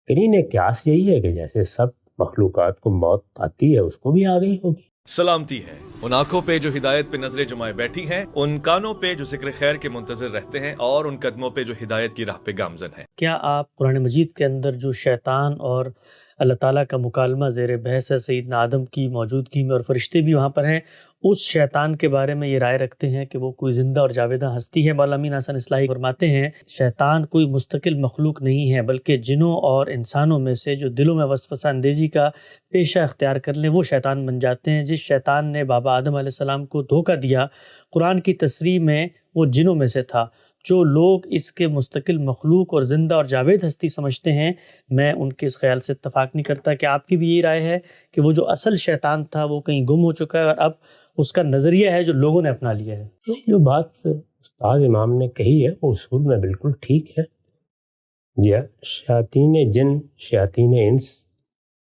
قرین قیاس یہی ہے کہ جیسے سب مخلوقات کو موت آتی ہے اس کو بھی آ گئی ہوگی۔ سلامتی ہے ان آنکھوں پہ جو ہدایت پہ نظریں جمائے بیٹھی ہیں، ان کانوں پہ جو ذکر خیر کے منتظر رہتے ہیں، اور ان قدموں پہ جو ہدایت کی راہ پہ گامزن ہیں۔ کیا آپ قرآن مجید کے اندر جو شیطان اور اللہ تعالیٰ کا مکالمہ زیر بحث ہے سیدنا آدم کی موجودگی میں، اور فرشتے بھی وہاں پر ہیں، اس شیطان کے بارے میں یہ رائے رکھتے ہیں کہ وہ کوئی زندہ اور جاویدہ ہستی ہے؟ مولانا امین حسن اصلاحی فرماتے ہیں شیطان کوئی مستقل مخلوق نہیں ہے، بلکہ جنوں اور انسانوں میں سے جو دلوں میں وسوسہ اندیزی کا پیشہ اختیار کر لیں وہ شیطان بن جاتے ہیں۔ جس شیطان نے بابا آدم علیہ السلام کو دھوکہ دیا، قرآن کی تصریح میں وہ جنوں میں سے تھا۔ جو لوگ اس کے مستقل مخلوق اور زندہ اور جاوید ہستی سمجھتے ہیں، میں ان کے اس خیال سے اتفاق نہیں کرتا۔ کہ آپ کی بھی یہی رائے ہے کہ وہ جو اصل شیطان تھا وہ کہیں گم ہو چکا ہے اور اب اس کا نظریہ ہے جو لوگوں نے اپنا لیا ہے؟ جو بات استاد امام نے کہی ہے وہ اصول میں بالکل ٹھیک ہے۔ شیاطین جن شیاطین انس،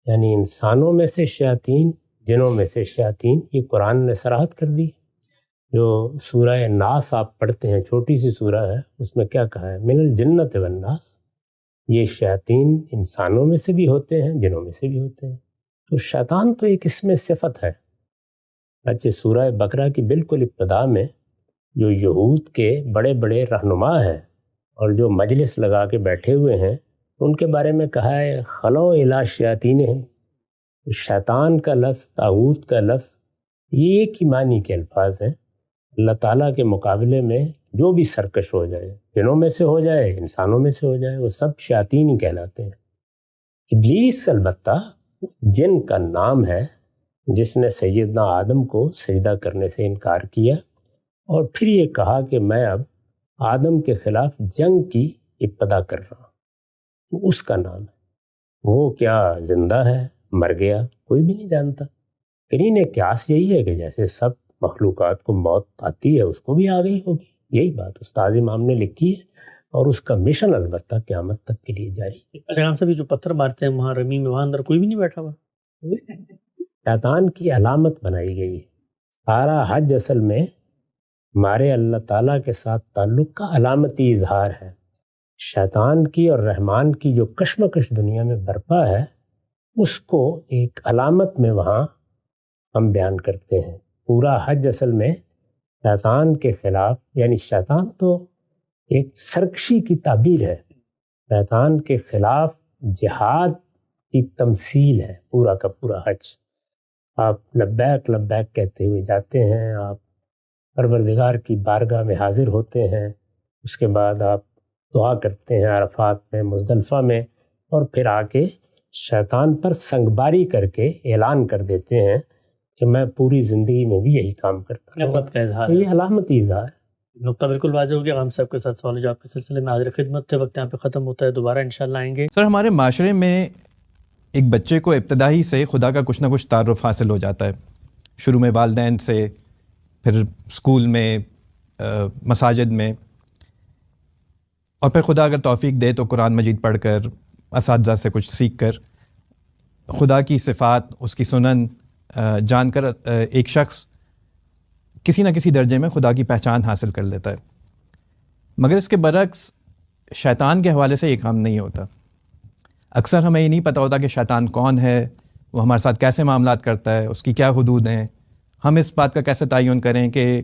یعنی انسانوں میں سے شیاطین، جنوں میں سے شیاطین، یہ قرآن نے صراحت کر دی۔ جو سورہ ناس آپ پڑھتے ہیں، چھوٹی سی سورہ ہے، اس میں کیا کہا ہے؟ من الجنت والناس، یہ شیاطین انسانوں میں سے بھی ہوتے ہیں، جنوں میں سے بھی ہوتے ہیں۔ تو شیطان تو ایک اسم صفت ہے۔ اچھا، سورہ بقرہ کی بالکل ابتدا میں جو یہود کے بڑے بڑے رہنما ہیں اور جو مجلس لگا کے بیٹھے ہوئے ہیں، ان کے بارے میں کہا ہے خلو الی شیاطینہم۔ شیطان کا لفظ، طاغوت کا لفظ، یہ ایک ہی معنی کے الفاظ ہیں۔ اللہ تعالیٰ کے مقابلے میں جو بھی سرکش ہو جائے، جنوں میں سے ہو جائے، انسانوں میں سے ہو جائے، وہ سب شیاطین ہی کہلاتے ہیں۔ ابلیس البتہ جن کا نام ہے جس نے سیدنا آدم کو سجدہ کرنے سے انکار کیا اور پھر یہ کہا کہ میں اب آدم کے خلاف جنگ کی ابتدا کر رہا ہوں، تو اس کا نام ہے۔ وہ کیا زندہ ہے، مر گیا، کوئی بھی نہیں جانتا۔ قرین قیاس یہی ہے کہ جیسے سب مخلوقات کو موت آتی ہے اس کو بھی آ گئی ہوگی۔ یہی بات استاد امام نے لکھی ہے اور اس کا مشن البتہ قیامت تک کے لیے جاری ہے۔ اگر ہم سبھی جو پتھر مارتے ہیں وہاں رمی میں، وہاں اندر کوئی بھی نہیں بیٹھا ہوا؟ شیطان کی علامت بنائی گئی ہے۔ سارا حج اصل میں ہمارے اللہ تعالیٰ کے ساتھ تعلق کا علامتی اظہار ہے۔ شیطان کی اور رحمان کی جو کشمکش دنیا میں برپا ہے، اس کو ایک علامت میں وہاں ہم بیان کرتے ہیں۔ پورا حج اصل میں شیطان کے خلاف، یعنی شیطان تو ایک سرکشی کی تعبیر ہے، شیطان کے خلاف جہاد کی تمثیل ہے پورا کا پورا حج۔ آپ لبیک لبیک کہتے ہوئے جاتے ہیں، آپ پروردگار کی بارگاہ میں حاضر ہوتے ہیں، اس کے بعد آپ دعا کرتے ہیں عرفات میں، مزدلفہ میں، اور پھر آ کے شیطان پر سنگباری کر کے اعلان کر دیتے ہیں کہ میں پوری زندگی میں بھی یہی کام کرتا ہوں۔ نفرت کا اظہار تو یہ علامتی اظہار ہے۔ نقطہ بالکل واضح ہو گیا۔ ہم صاحب کے ساتھ سوال جواب کے سلسلے میں حاضر خدمت تھے، وقت یہاں پہ ختم ہوتا ہے، دوبارہ انشاءاللہ آئیں گے۔ سر، ہمارے معاشرے میں ایک بچے کو ابتدائی سے خدا کا کچھ نہ کچھ تعارف حاصل ہو جاتا ہے، شروع میں والدین سے، پھر اسکول میں، مساجد میں، اور پھر خدا اگر توفیق دے تو قرآن مجید پڑھ کر، اساتذہ سے کچھ سیکھ کر، خدا کی صفات، اس کی سنن جان کر ایک شخص کسی نہ کسی درجے میں خدا کی پہچان حاصل کر لیتا ہے۔ مگر اس کے برعکس شیطان کے حوالے سے یہ کام نہیں ہوتا۔ اکثر ہمیں یہ نہیں پتہ ہوتا کہ شیطان کون ہے، وہ ہمارے ساتھ کیسے معاملات کرتا ہے، اس کی کیا حدود ہیں۔ ہم اس بات کا کیسے تعین کریں کہ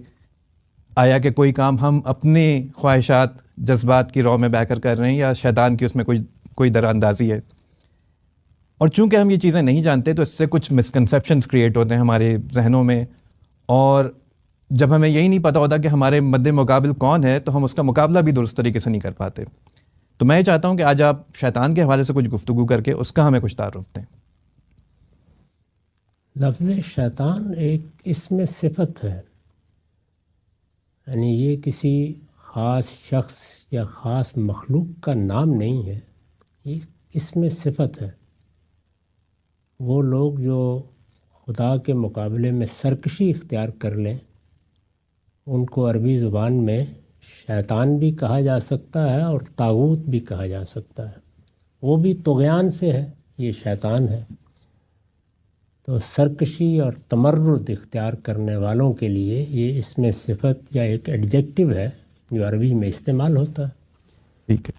آیا کہ کوئی کام ہم اپنے خواہشات، جذبات کی رو میں بہہ کر رہے ہیں یا شیطان کی اس میں کوئی در اندازی ہے۔ اور چونکہ ہم یہ چیزیں نہیں جانتے تو اس سے کچھ مسکنسیپشنز کریٹ ہوتے ہیں ہمارے ذہنوں میں، اور جب ہمیں یہی نہیں پتہ ہوتا کہ ہمارے مد مقابل کون ہے تو ہم اس کا مقابلہ بھی درست طریقے سے نہیں کر پاتے۔ تو میں یہ چاہتا ہوں کہ آج آپ شیطان کے حوالے سے کچھ گفتگو کر کے اس کا ہمیں کچھ تعارف دیں۔ لفظ شیطان ایک اسم صفت ہے، یعنی یہ کسی خاص شخص یا خاص مخلوق کا نام نہیں ہے، یہ اسم صفت ہے۔ وہ لوگ جو خدا کے مقابلے میں سرکشی اختیار کر لیں، ان کو عربی زبان میں شیطان بھی کہا جا سکتا ہے اور طاغوت بھی کہا جا سکتا ہے۔ وہ بھی طغیان سے ہے، یہ شیطان ہے۔ تو سرکشی اور تمرد اختیار کرنے والوں کے لیے یہ اسم صفت یا ایک ایڈجیکٹو ہے جو عربی میں استعمال ہوتا ہے۔ ٹھیک ہے۔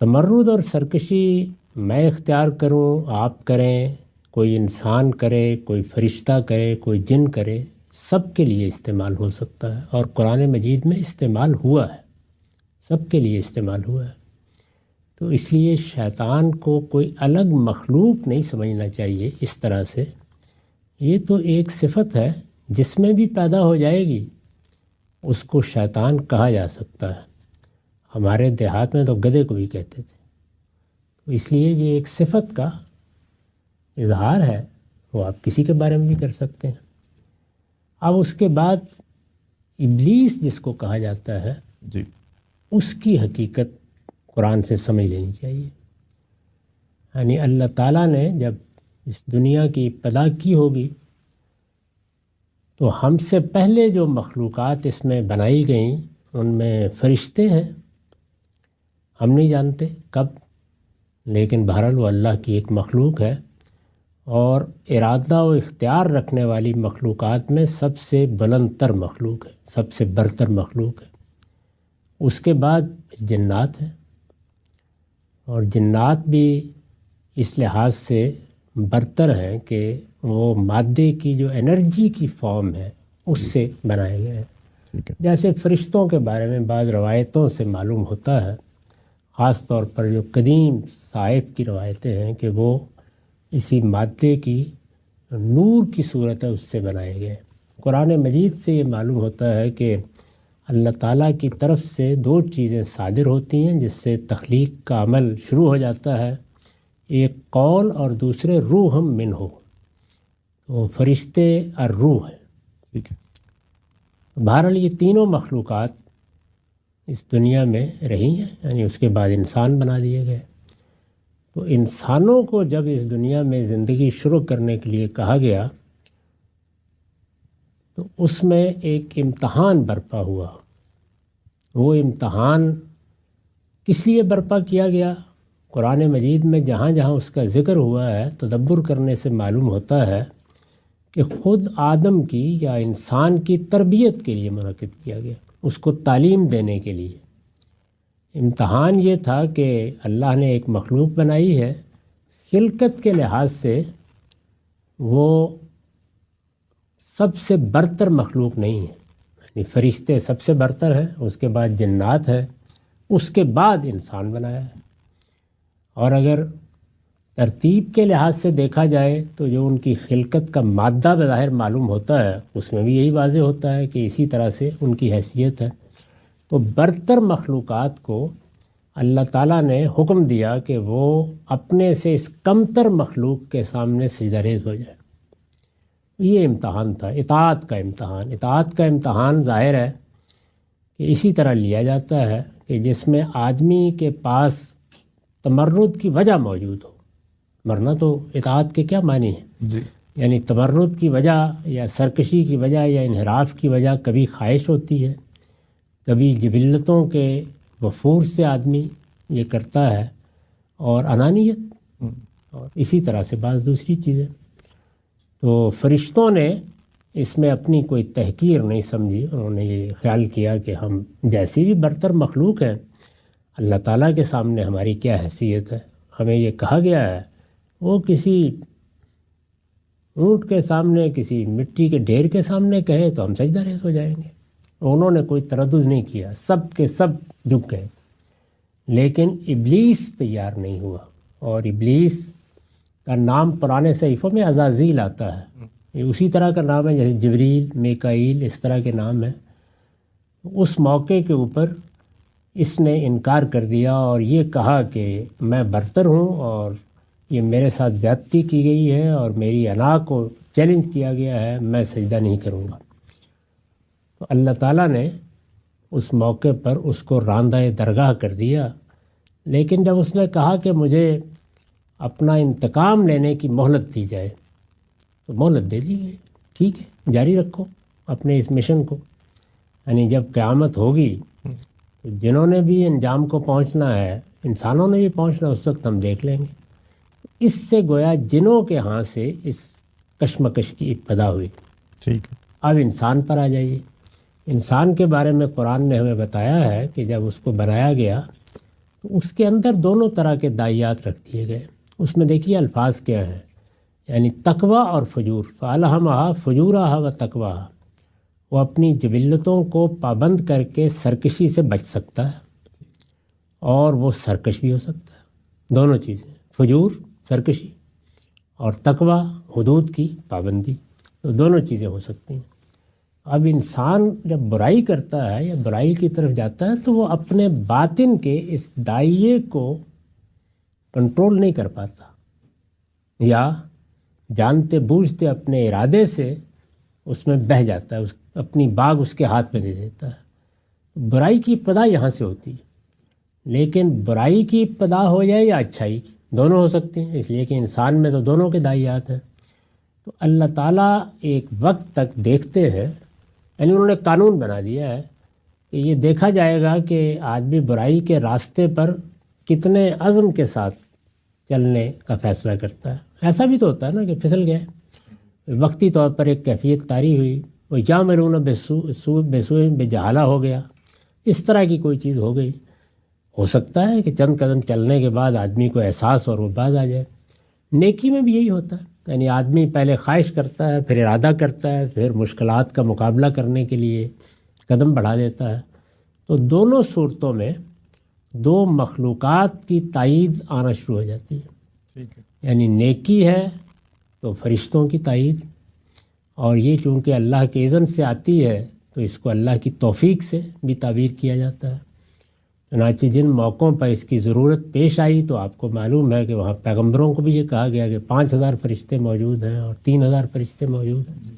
تمرد اور سرکشی میں اختیار کروں، آپ کریں، کوئی انسان کرے، کوئی فرشتہ کرے، کوئی جن کرے، سب کے لیے استعمال ہو سکتا ہے، اور قرآن مجید میں استعمال ہوا ہے، سب کے لیے استعمال ہوا ہے۔ تو اس لیے شیطان کو کوئی الگ مخلوق نہیں سمجھنا چاہیے اس طرح سے۔ یہ تو ایک صفت ہے، جس میں بھی پیدا ہو جائے گی اس کو شیطان کہا جا سکتا ہے۔ ہمارے دیہات میں تو گدھے کو بھی کہتے تھے، تو اس لیے یہ ایک صفت کا اظہار ہے، وہ آپ کسی کے بارے میں بھی کر سکتے ہیں۔ اب اس کے بعد ابلیس جس کو کہا جاتا ہے، جی، اس کی حقیقت قرآن سے سمجھ لینی چاہیے۔ یعنی اللہ تعالیٰ نے جب اس دنیا کی ابتدا کی ہوگی تو ہم سے پہلے جو مخلوقات اس میں بنائی گئیں ان میں فرشتے ہیں، ہم نہیں جانتے کب، لیکن بہرحال وہ اللہ کی ایک مخلوق ہے، اور ارادہ و اختیار رکھنے والی مخلوقات میں سب سے بلند تر مخلوق ہے، سب سے برتر مخلوق ہے۔ اس کے بعد جنات ہیں، اور جنات بھی اس لحاظ سے برتر ہیں کہ وہ مادے کی جو انرجی کی فارم ہے اس سے بنائے گئے ہیں۔ ٹھیک ہے، جیسے فرشتوں کے بارے میں بعض روایتوں سے معلوم ہوتا ہے، خاص طور پر جو قدیم صحائف کی روایتیں ہیں، کہ وہ اسی مادے کی نور کی صورت ہے اس سے بنائے گئے۔ قرآن مجید سے یہ معلوم ہوتا ہے کہ اللہ تعالیٰ کی طرف سے دو چیزیں صادر ہوتی ہیں جس سے تخلیق کا عمل شروع ہو جاتا ہے، ایک قول اور دوسرے روح من ہو، تو فرشتے اور روح ہیں۔ ٹھیک ہے، بہرحال یہ تینوں مخلوقات اس دنیا میں رہی ہیں، یعنی اس کے بعد انسان بنا دیے گئے۔ تو انسانوں کو جب اس دنیا میں زندگی شروع کرنے کے لیے کہا گیا تو اس میں ایک امتحان برپا ہوا۔ وہ امتحان کس لیے برپا کیا گیا؟ قرآن مجید میں جہاں جہاں اس کا ذکر ہوا ہے، تدبر کرنے سے معلوم ہوتا ہے کہ خود آدم کی یا انسان کی تربیت کے لیے منعقد کیا گیا، اس کو تعلیم دینے کے لیے۔ امتحان یہ تھا کہ اللہ نے ایک مخلوق بنائی ہے، خلقت کے لحاظ سے وہ سب سے برتر مخلوق نہیں ہے، یعنی فرشتے سب سے برتر ہیں، اس کے بعد جنات ہے، اس کے بعد انسان بنایا ہے۔ اور اگر ترتیب کے لحاظ سے دیکھا جائے تو جو ان کی خلقت کا مادہ بظاہر معلوم ہوتا ہے اس میں بھی یہی واضح ہوتا ہے کہ اسی طرح سے ان کی حیثیت ہے۔ تو برتر مخلوقات کو اللہ تعالیٰ نے حکم دیا کہ وہ اپنے سے اس کمتر مخلوق کے سامنے سجدہ ریز ہو جائے۔ یہ امتحان تھا، اطاعت کا امتحان۔ اطاعت کا امتحان ظاہر ہے کہ اسی طرح لیا جاتا ہے کہ جس میں آدمی کے پاس تمرد کی وجہ موجود ہو، ورنہ تو اطاعت کے کیا معنی ہیں؟ جی، یعنی تمرد کی وجہ یا سرکشی کی وجہ یا انحراف کی وجہ کبھی خواہش ہوتی ہے، کبھی جبلتوں کے وفور سے آدمی یہ کرتا ہے، اور انانیت، اور اسی طرح سے بعض دوسری چیزیں۔ تو فرشتوں نے اس میں اپنی کوئی تحقیر نہیں سمجھی، انہوں نے یہ خیال کیا کہ ہم جیسی بھی برتر مخلوق ہیں، اللہ تعالیٰ کے سامنے ہماری کیا حیثیت ہے؟ ہمیں یہ کہا گیا ہے وہ کسی اونٹ کے سامنے، کسی مٹی کے ڈھیر کے سامنے کہے تو ہم سجدہ ریز ہو جائیں گے۔ انہوں نے کوئی تردد نہیں کیا، سب کے سب جھک گئے۔ لیکن ابلیس تیار نہیں ہوا، اور ابلیس کا نام پرانے صحیفوں میں عزازیل آتا ہے، یہ اسی طرح کا نام ہے جیسے جبریل، میکائیل، اس طرح کے نام ہیں۔ اس موقع کے اوپر اس نے انکار کر دیا اور یہ کہا کہ میں برتر ہوں، اور یہ میرے ساتھ زیادتی کی گئی ہے، اور میری انا کو چیلنج کیا گیا ہے، میں سجدہ نہیں کروں گا۔ تو اللہ تعالیٰ نے اس موقع پر اس کو راندہ درگاہ کر دیا۔ لیکن جب اس نے کہا کہ مجھے اپنا انتقام لینے کی مہلت دی جائے تو مہلت دے دی گئی، ٹھیک ہے جاری رکھو اپنے اس مشن کو، یعنی جب قیامت ہوگی تو جنہوں نے بھی انجام کو پہنچنا ہے، انسانوں نے بھی پہنچنا، اس وقت ہم دیکھ لیں گے۔ اس سے گویا جنوں کے ہاں سے اس کشمکش کی ابتدا ہوئی۔ ٹھیک ہے، اب انسان پر آ جائیے۔ انسان کے بارے میں قرآن نے ہمیں بتایا ہے کہ جب اس کو بنایا گیا تو اس کے اندر دونوں طرح کے داعیات رکھ دیے گئے. اس میں دیکھیے الفاظ کیا ہیں، یعنی تقوی اور فجور. فَأَلْهَمَهَا فُجُورَهَا وَتَقْوَاهَا. وہ اپنی جبلتوں کو پابند کر کے سرکشی سے بچ سکتا ہے اور وہ سرکش بھی ہو سکتا ہے. دونوں چیزیں، فجور سرکشی اور تقوی حدود کی پابندی، تو دونوں چیزیں ہو سکتی ہیں. اب انسان جب برائی کرتا ہے یا برائی کی طرف جاتا ہے تو وہ اپنے باطن کے اس دائیے کو کنٹرول نہیں کر پاتا، یا جانتے بوجھتے اپنے ارادے سے اس میں بہہ جاتا ہے، اپنی باغ اس کے ہاتھ میں دے دیتا ہے. برائی کی ابتدا یہاں سے ہوتی ہے. لیکن برائی کی ابتدا ہو جائے یا اچھائی کی، دونوں ہو سکتے ہیں، اس لیے کہ انسان میں تو دونوں کے داعیات ہیں. تو اللہ تعالیٰ ایک وقت تک دیکھتے ہیں، یعنی انہوں نے قانون بنا دیا ہے کہ یہ دیکھا جائے گا کہ آدمی برائی کے راستے پر کتنے عزم کے ساتھ چلنے کا فیصلہ کرتا ہے. ایسا بھی تو ہوتا ہے نا کہ پھسل گئے، وقتی طور پر ایک کیفیت طاری ہوئی، وہ یعملون بسوء بجہالہ ہو گیا، اس طرح کی کوئی چیز ہو گئی. ہو سکتا ہے کہ چند قدم چلنے کے بعد آدمی کو احساس اور وہ باز آ جائے. نیکی میں بھی یہی ہوتا ہے، یعنی آدمی پہلے خواہش کرتا ہے، پھر ارادہ کرتا ہے، پھر مشکلات کا مقابلہ کرنے کے لیے قدم بڑھا دیتا ہے. تو دونوں صورتوں میں دو مخلوقات کی تائید آنا شروع ہو جاتی ہے. یعنی نیکی ہے تو فرشتوں کی تائید، اور یہ چونکہ اللہ کے اذن سے آتی ہے تو اس کو اللہ کی توفیق سے بھی تعبیر کیا جاتا ہے. چنانچہ جن موقعوں پر اس کی ضرورت پیش آئی تو آپ کو معلوم ہے کہ وہاں پیغمبروں کو بھی یہ کہا گیا کہ 5000 فرشتے موجود ہیں اور 3000 فرشتے موجود ہیں.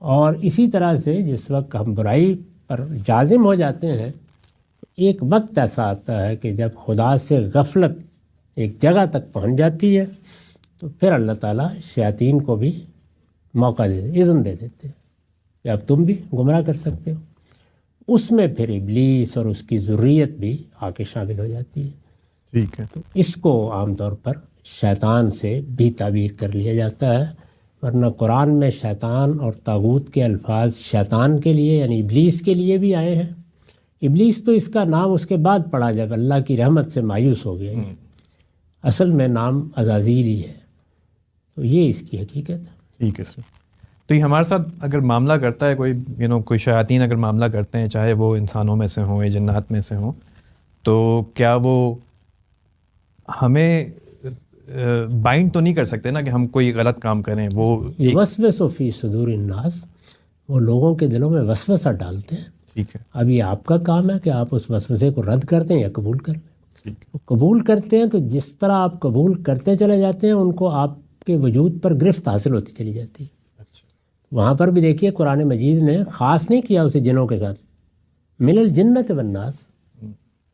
اور اسی طرح سے جس وقت ہم برائی پر جازم ہو جاتے ہیں، ایک وقت ایسا آتا ہے کہ جب خدا سے غفلت ایک جگہ تک پہنچ جاتی ہے تو پھر اللہ تعالیٰ شیاطین کو بھی موقع اذن دے دیتے ہیں کہ اب تم بھی گمراہ کر سکتے ہو. اس میں پھر ابلیس اور اس کی ذریت بھی آ کے شامل ہو جاتی ہے. ٹھیک ہے. تو اس کو عام طور پر شیطان سے بھی تعبیر کر لیا جاتا ہے، ورنہ قرآن میں شیطان اور طاغوت کے الفاظ شیطان کے لیے یعنی ابلیس کے لیے بھی آئے ہیں. ابلیس تو اس کا نام اس کے بعد پڑا جب اللہ کی رحمت سے مایوس ہو گیا. اصل میں نام عزازیل ہی ہے. تو یہ اس کی حقیقت ہے. ٹھیک ہے سر. تو یہ ہمارے ساتھ اگر معاملہ کرتا ہے کوئی کوئی شیاطین اگر معاملہ کرتے ہیں، چاہے وہ انسانوں میں سے ہوں یا جنات میں سے ہوں، تو کیا وہ ہمیں بائنڈ تو نہیں کر سکتے نا کہ ہم کوئی غلط کام کریں؟ وہ وسوسہ فی صدور الناس، وہ لوگوں کے دلوں میں وسوسہ ڈالتے ہیں. ٹھیک ہے. اب یہ آپ کا کام ہے کہ آپ اس وسوسے کو رد کرتے ہیں یا قبول کر لیں. قبول کرتے ہیں تو جس طرح آپ قبول کرتے چلے جاتے ہیں ان کو آپ کے وجود پر گرفت حاصل ہوتی چلی جاتی ہے. وہاں پر بھی دیکھیے قرآن مجید نے خاص نہیں کیا اسے جنوں کے ساتھ، من الجنت والناس،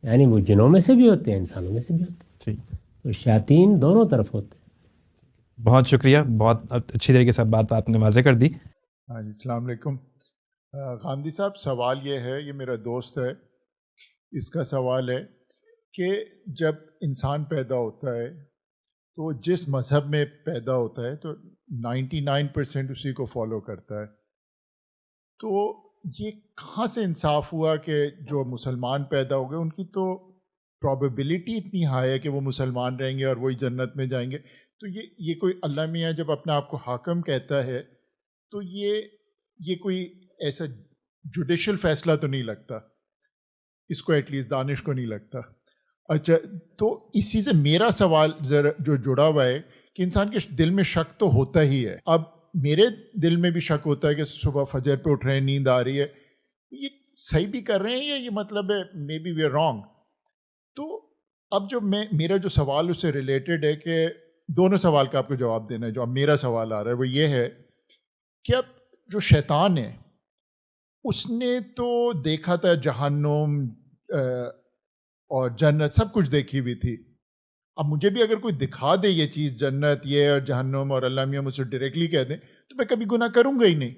یعنی وہ جنوں میں سے بھی ہوتے ہیں انسانوں میں سے بھی ہوتے ہیں. تو شیاطین دونوں طرف ہوتے ہیں. بہت شکریہ، بہت اچھی طریقے سے بات آپ نے واضح کر دی. ہاں جی، السلام علیکم. غامدی صاحب، سوال یہ ہے، یہ میرا دوست ہے، اس کا سوال ہے کہ جب انسان پیدا ہوتا ہے تو جس مذہب میں پیدا ہوتا ہے تو 99% اسی کو فالو کرتا ہے. تو یہ کہاں سے انصاف ہوا کہ جو مسلمان پیدا ہو گئے ان کی تو پرابیبلٹی اتنی ہائی ہے کہ وہ مسلمان رہیں گے اور وہی جنت میں جائیں گے. تو یہ کوئی اللہ میاں جب اپنے آپ کو حاکم کہتا ہے تو یہ کوئی ایسا جوڈیشل فیصلہ تو نہیں لگتا اس کو، ایٹ لیسٹ دانش کو نہیں لگتا. اچھا، تو اسی سے میرا سوال ذرا جو جڑا ہوا ہے کہ انسان کے دل میں شک تو ہوتا ہی ہے. اب میرے دل میں بھی شک ہوتا ہے کہ صبح فجر پہ اٹھ رہے ہیں، نیند آ رہی ہے، یہ صحیح بھی کر رہے ہیں یا یہ مطلب ہے maybe we are wrong. تو اب جو میرا جو سوال اس سے ریلیٹڈ ہے کہ دونوں سوال کا آپ کو جواب دینا ہے. جو اب میرا سوال آ رہا ہے وہ یہ ہے کہ اب جو شیطان ہے اس نے تو دیکھا تھا جہنم اور جنت، سب کچھ دیکھی ہوئی تھی. اب مجھے بھی اگر کوئی دکھا دے یہ چیز، جنت یہ اور جہنم، اور اللہ میاں مجھ سے ڈائریکٹلی کہہ دیں تو میں کبھی گناہ کروں گا ہی نہیں.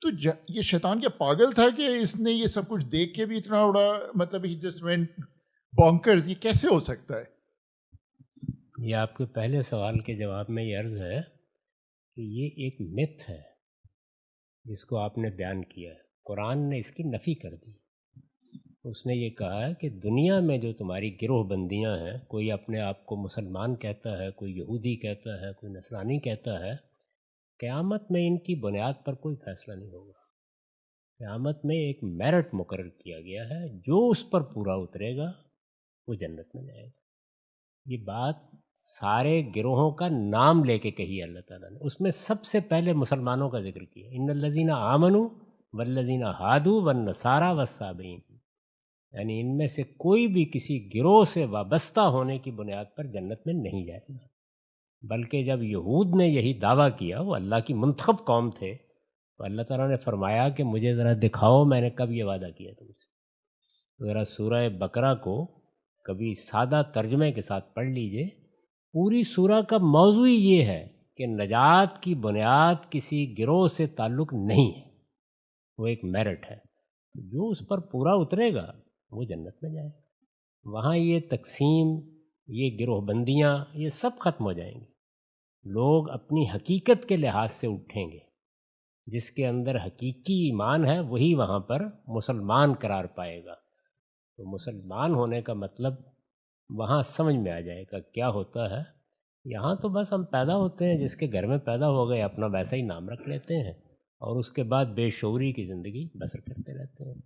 تو یہ شیطان کیا پاگل تھا کہ اس نے یہ سب کچھ دیکھ کے بھی اتنا بڑا مطلب ہی جسٹ وینٹ بونکرز؟ یہ کیسے ہو سکتا ہے؟ یہ آپ کے پہلے سوال کے جواب میں یہ عرض ہے کہ یہ ایک متھ ہے جس کو آپ نے بیان کیا ہے. قرآن نے اس کی نفی کر دی. اس نے یہ کہا ہے کہ دنیا میں جو تمہاری گروہ بندیاں ہیں، کوئی اپنے آپ کو مسلمان کہتا ہے، کوئی یہودی کہتا ہے، کوئی نصرانی کہتا ہے، قیامت میں ان کی بنیاد پر کوئی فیصلہ نہیں ہوگا۔ قیامت میں ایک میرٹ مقرر کیا گیا ہے، جو اس پر پورا اترے گا وہ جنت میں جائے گا۔ یہ بات سارے گروہوں کا نام لے کے کہی اللہ تعالیٰ نے، اس میں سب سے پہلے مسلمانوں کا ذکر کیا، ان الذین آمنوا والذین ہادوا والنصارى والصابئین، یعنی ان میں سے کوئی بھی کسی گروہ سے وابستہ ہونے کی بنیاد پر جنت میں نہیں جائے گا۔ بلکہ جب یہود نے یہی دعویٰ کیا، وہ اللہ کی منتخب قوم تھے، تو اللہ تعالیٰ نے فرمایا کہ مجھے ذرا دکھاؤ میں نے کب یہ وعدہ کیا تم سے۔ ذرا سورہ بقرہ کو کبھی سادہ ترجمے کے ساتھ پڑھ لیجئے۔ پوری سورہ کا موضوع یہ ہے کہ نجات کی بنیاد کسی گروہ سے تعلق نہیں ہے، وہ ایک میرٹ ہے، جو اس پر پورا اترے گا وہ جنت میں جائے گا۔ وہاں یہ تقسیم، یہ گروہ بندیاں، یہ سب ختم ہو جائیں گی۔ لوگ اپنی حقیقت کے لحاظ سے اٹھیں گے، جس کے اندر حقیقی ایمان ہے وہی وہاں پر مسلمان قرار پائے گا۔ تو مسلمان ہونے کا مطلب وہاں سمجھ میں آ جائے گا کیا ہوتا ہے۔ یہاں تو بس ہم پیدا ہوتے ہیں، جس کے گھر میں پیدا ہو گئے اپنا ویسا ہی نام رکھ لیتے ہیں، اور اس کے بعد بے شعوری کی زندگی بسر کرتے رہتے ہیں۔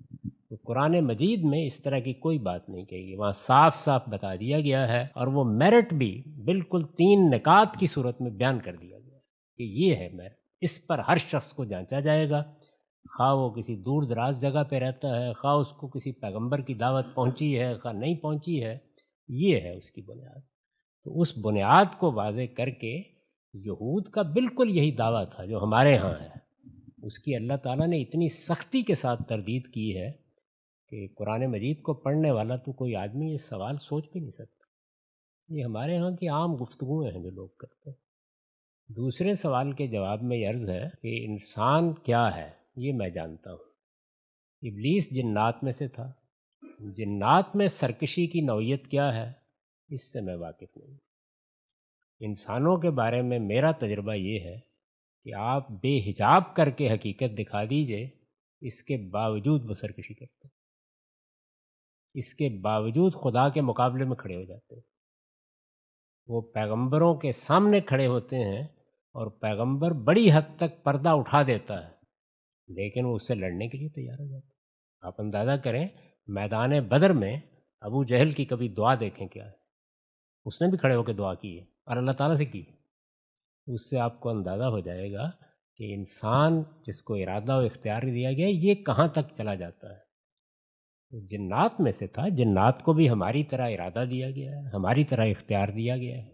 تو قرآن مجید میں اس طرح کی کوئی بات نہیں کہی گئی، وہاں صاف صاف بتا دیا گیا ہے، اور وہ میرٹ بھی بالکل 3 نکات کی صورت میں بیان کر دیا گیا ہے کہ یہ ہے میرٹ، اس پر ہر شخص کو جانچا جائے گا، خواہ وہ کسی دور دراز جگہ پہ رہتا ہے، خواہ اس کو کسی پیغمبر کی دعوت پہنچی ہے، خواہ نہیں پہنچی ہے، یہ ہے اس کی بنیاد۔ تو اس بنیاد کو واضح کر کے یہود کا بالکل یہی دعویٰ تھا جو ہمارے ہاں ہے، اس کی اللہ تعالیٰ نے اتنی سختی کے ساتھ تردید کی ہے کہ قرآن مجید کو پڑھنے والا تو کوئی آدمی یہ سوال سوچ بھی نہیں سکتا۔ یہ ہمارے ہاں کی عام گفتگویں ہیں جو لوگ کرتے ہیں۔ دوسرے سوال کے جواب میں یہ عرض ہے کہ انسان کیا ہے، یہ میں جانتا ہوں۔ ابلیس جنات میں سے تھا، جنات میں سرکشی کی نوعیت کیا ہے اس سے میں واقف نہیں۔ انسانوں کے بارے میں میرا تجربہ یہ ہے کہ آپ بے حجاب کر کے حقیقت دکھا دیجئے، اس کے باوجود وہ سرکشی کرتے ہیں، اس کے باوجود خدا کے مقابلے میں کھڑے ہو جاتے ہیں۔ وہ پیغمبروں کے سامنے کھڑے ہوتے ہیں اور پیغمبر بڑی حد تک پردہ اٹھا دیتا ہے، لیکن وہ اس سے لڑنے کے لیے تیار ہو جاتا ہے۔ آپ اندازہ کریں میدان بدر میں ابو جہل کی کبھی دعا دیکھیں کیا ہے، اس نے بھی کھڑے ہو کے دعا کی ہے اور اللہ تعالیٰ سے کی ہے۔ اس سے آپ کو اندازہ ہو جائے گا کہ انسان جس کو ارادہ و اختیار دیا گیا یہ کہاں تک چلا جاتا ہے۔ جنات میں سے تھا، جنات کو بھی ہماری طرح ارادہ دیا گیا ہے، ہماری طرح اختیار دیا گیا ہے،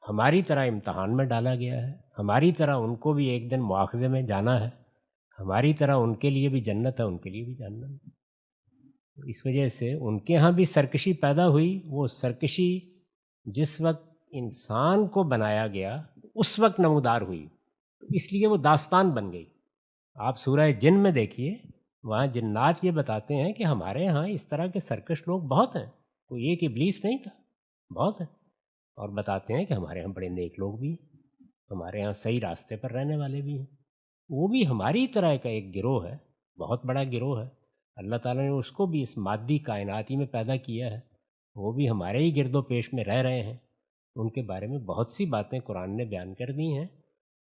ہماری طرح امتحان میں ڈالا گیا ہے، ہماری طرح ان کو بھی ایک دن مواخذے میں جانا ہے، ہماری طرح ان کے لیے بھی جنت ہے، ان کے لیے بھی جہنم ہے۔ اس وجہ سے ان کے ہاں بھی سرکشی پیدا ہوئی۔ وہ سرکشی جس وقت انسان کو بنایا گیا اس وقت نمودار ہوئی، اس لیے وہ داستان بن گئی۔ آپ سورہ جن میں دیکھیے، وہاں جنات یہ بتاتے ہیں کہ ہمارے ہاں اس طرح کے سرکش لوگ بہت ہیں، کوئی ایک ابلیس نہیں تھا، بہت ہیں، اور بتاتے ہیں کہ ہمارے ہاں بڑے نیک لوگ بھی ہیں، ہمارے ہاں صحیح راستے پر رہنے والے بھی ہیں۔ وہ بھی ہماری طرح کا ایک گروہ ہے، بہت بڑا گروہ ہے، اللہ تعالیٰ نے اس کو بھی اس مادی کائناتی میں پیدا کیا ہے، وہ بھی ہمارے ہی گرد و پیش میں رہ رہے ہیں۔ ان کے بارے میں بہت سی باتیں قرآن نے بیان کر دی ہیں۔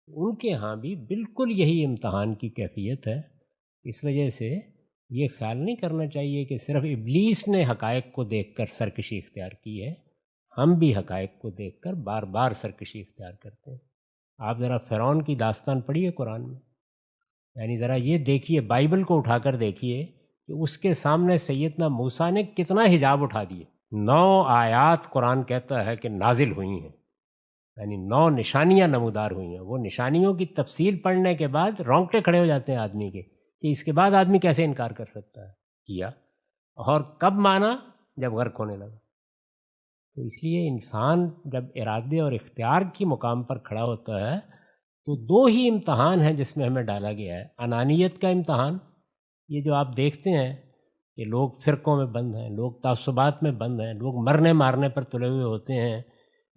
ان کے ہاں بھی بالکل یہی امتحان کی کیفیت ہے۔ اس وجہ سے یہ خیال نہیں کرنا چاہیے کہ صرف ابلیس نے حقائق کو دیکھ کر سرکشی اختیار کی ہے، ہم بھی حقائق کو دیکھ کر بار بار سرکشی اختیار کرتے ہیں۔ آپ ذرا فرعون کی داستان پڑھیے قرآن میں، یعنی ذرا یہ دیکھیے، بائبل کو اٹھا کر دیکھیے کہ اس کے سامنے سیدنا موسیٰ نے کتنا حجاب اٹھا دیے۔ 9 آیات قرآن کہتا ہے کہ نازل ہوئی ہیں، یعنی 9 نشانیاں نمودار ہوئی ہیں۔ وہ نشانیوں کی تفصیل پڑھنے کے بعد رونگٹے کھڑے ہو جاتے ہیں آدمی کے کہ اس کے بعد آدمی کیسے انکار کر سکتا ہے۔ کیا، اور کب مانا؟ جب غرق ہونے لگا۔ تو اس لیے انسان جب ارادے اور اختیار کی مقام پر کھڑا ہوتا ہے تو 2 ہی امتحان ہیں جس میں ہمیں ڈالا گیا ہے۔ انانیت کا امتحان، یہ جو آپ دیکھتے ہیں کہ لوگ فرقوں میں بند ہیں، لوگ تعصبات میں بند ہیں، لوگ مرنے مارنے پر تلے ہوئے ہوتے ہیں۔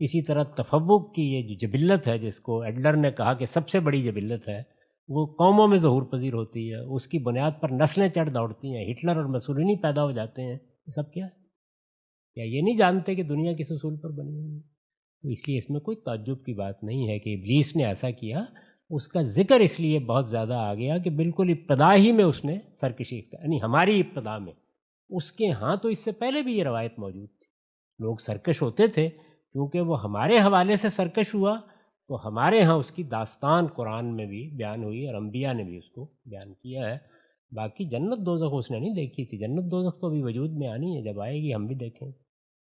اسی طرح تفوق کی یہ جو جبلت ہے، جس کو ایڈلر نے کہا کہ سب سے بڑی جبلت ہے، وہ قوموں میں ظہور پذیر ہوتی ہے، اس کی بنیاد پر نسلیں چڑھ دوڑتی ہیں، ہٹلر اور مسولینی پیدا ہو جاتے ہیں، یہ سب کیا ہے؟ کیا یہ نہیں جانتے کہ دنیا کس اصول پر بنی ہوئی ہے؟ تو اس لیے اس میں کوئی تعجب کی بات نہیں ہے کہ ابلیس نے ایسا کیا. اس کا ذکر اس لیے بہت زیادہ آ گیا کہ بالکل ابتدا ہی میں اس نے سرکشی اختیار، یعنی ہماری ابتدا میں. اس کے ہاں تو اس سے پہلے بھی یہ روایت موجود تھی، لوگ سرکش ہوتے تھے، کیونکہ وہ ہمارے حوالے سے سرکش ہوا تو ہمارے ہاں اس کی داستان قرآن میں بھی بیان ہوئی اور انبیاء نے بھی اس کو بیان کیا ہے. باقی جنت دوزخ اس نے نہیں دیکھی تھی، جنت دوزخ تو ابھی وجود میں آنی ہے، جب آئے گی ہم بھی دیکھیں.